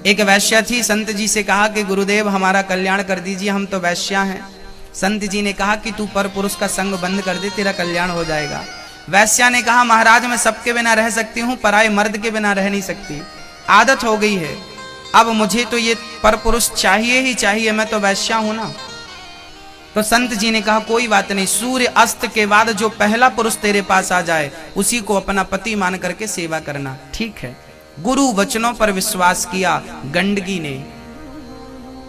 एक वैश्या थी, संत जी से कहा कि गुरुदेव हमारा कल्याण कर दीजिए, हम तो वैश्या हैं। संत जी ने कहा कि तू पर पुरुष का संग बंद कर दे, तेरा कल्याण हो जाएगा। वैश्या ने कहा महाराज मैं सबके बिना रह सकती हूँ, पराये मर्द के बिना रह नहीं सकती, आदत हो गई है, अब मुझे तो ये पर पुरुष चाहिए ही चाहिए, मैं तो वैश्या हूं ना। तो संत जी ने कहा कोई बात नहीं, सूर्य अस्त के बाद जो पहला पुरुष तेरे पास आ जाए उसी को अपना पति मान करके सेवा करना। ठीक है। गुरु वचनों पर विश्वास किया गंडकी ने।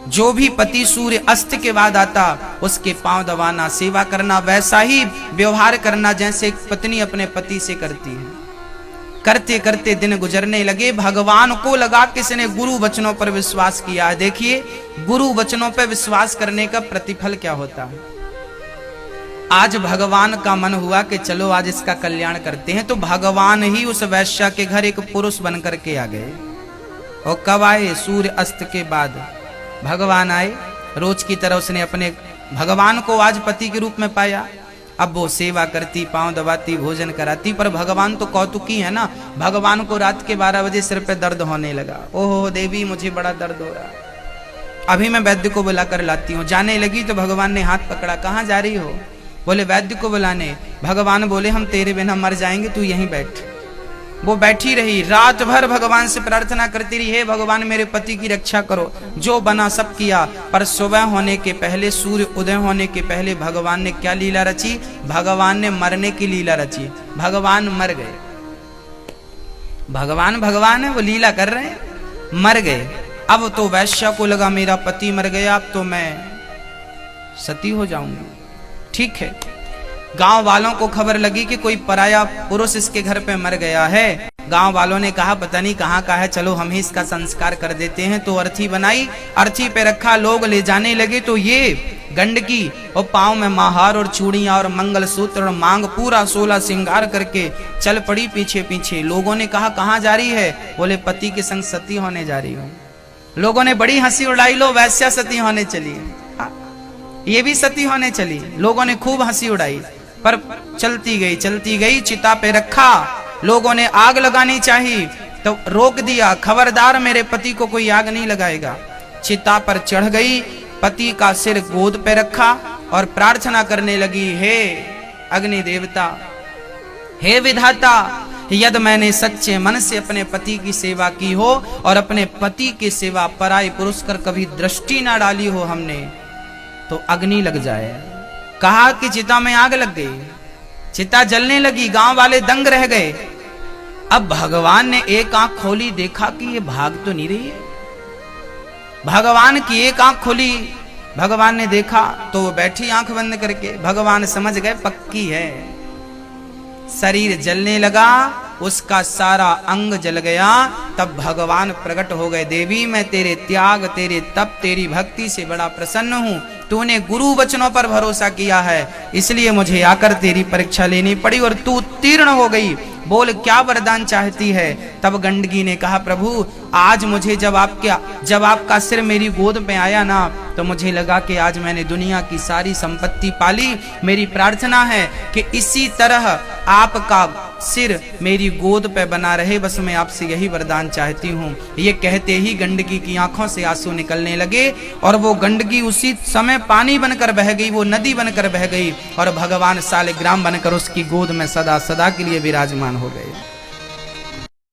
जो भी पति सूर्य अस्त के बाद आता उसके पांव दबाना, सेवा करना, वैसा ही व्यवहार करना जैसे एक पत्नी अपने पति से करती है। करते करते दिन गुजरने लगे, भगवान को लगा किसने गुरु वचनों पर विश्वास किया। देखिए गुरु वचनों पर विश्वास करने का प्रतिफल क्या होता है। आज भगवान का मन हुआ कि चलो आज इसका कल्याण करते हैं, तो भगवान ही उस वैश्या के घर एक पुरुष बन करके आ गए। और कब आए? सूर्य अस्त के बाद भगवान आए। रोज की तरह उसने अपने भगवान को आज पति के रूप में पाया। अब वो सेवा करती, पांव दबाती, भोजन कराती, पर भगवान तो कौतुकी है ना। भगवान को रात के 12 बजे सिर पे दर्द होने लगा। ओहो देवी मुझे बड़ा दर्द हो रहा, अभी मैं वैद्य को बुलाकर लाती हूँ। जाने लगी तो भगवान ने हाथ पकड़ा, कहाँ जा रही हो? बोले वैद्य को बुलाने। भगवान बोले हम तेरे बिना मर जाएंगे, तू यहीं बैठ। वो बैठी रही, रात भर भगवान से प्रार्थना करती रही, हे भगवान मेरे पति की रक्षा करो। जो बना सब किया, पर सुबह होने के पहले, सूर्य उदय होने के पहले भगवान ने क्या लीला रची? भगवान ने मरने की लीला रची। भगवान मर गए। भगवान है, वो लीला कर रहे हैं, मर गए। अब तो वैश्या को लगा मेरा पति मर गया, अब तो मैं सती हो जाऊंगी। ठीक है। गांव वालों को खबर लगी कि कोई पराया पुरुष इसके घर पे मर गया है। गांव वालों ने कहा पता नहीं कहाँ का है, चलो हम ही इसका संस्कार कर देते हैं। तो अर्थी बनाई, अर्थी पे रखा, लोग ले जाने लगे। तो ये गंडकी और पांव में महार और चूड़ियां और मंगलसूत्र और मांग पूरा 16 श्रृंगार करके चल पड़ी पीछे पीछे। लोगों ने कहा कहाँ जा रही है? बोले पति के संग सती होने जा रही हूँ। लोगों ने बड़ी हंसी उड़ाई, लो वैश्या सती होने चली, ये भी सती होने चली। लोगों ने खूब हंसी उड़ाई, पर चलती गई। चिता पे रखा, लोगों ने आग लगानी चाहिए तो रोक दिया, खबरदार मेरे पति को कोई आग नहीं लगाएगा। चिता पर चढ़ गई, पति का सिर गोद पे रखा और प्रार्थना करने लगी, हे अग्नि देवता, हे विधाता, यदि मैंने सच्चे मन से अपने पति की सेवा की हो और अपने पति की सेवा पराये पुरुष कर कभी दृष्टि ना डाली हो हमने, तो अग्नि लग जाए। कहा कि चिता में आग लग गई, चिता जलने लगी, गांव वाले दंग रह गए। अब भगवान ने एक आंख खोली, देखा कि ये भाग तो नहीं रही है। भगवान की एक आंख खोली, भगवान ने देखा तो वो बैठी आंख बंद करके। भगवान समझ गए पक्की है। शरीर जलने लगा, उसका सारा अंग जल गया। तब भगवान प्रकट हो गए, देवी मैं तेरे त्याग, तेरे तप, तेरी भक्ति से बड़ा प्रसन्न हूँ। तूने गुरु वचनों पर भरोसा किया है, इसलिए मुझे आकर तेरी परीक्षा लेनी पड़ी और तू उत्तीर्ण हो गई। बोल क्या वरदान चाहती है? तब गंडकी ने कहा प्रभु आज मुझे जब आपका सिर मेरी गोद में आया ना, तो मुझे लगा कि आज मैंने दुनिया की सारी संपत्ति पाली। मेरी प्रार्थना है कि इसी तरह आपका सिर मेरी गोद पे बना रहे, बस मैं आपसे यही वरदान चाहती हूँ। ये कहते ही गंडकी की आंखों से आंसू निकलने लगे और वो गंडकी उसी समय पानी बनकर बह गई, वो नदी बनकर बह गई और भगवान सालिग्राम बनकर उसकी गोद में सदा सदा के लिए विराजमान हो गए।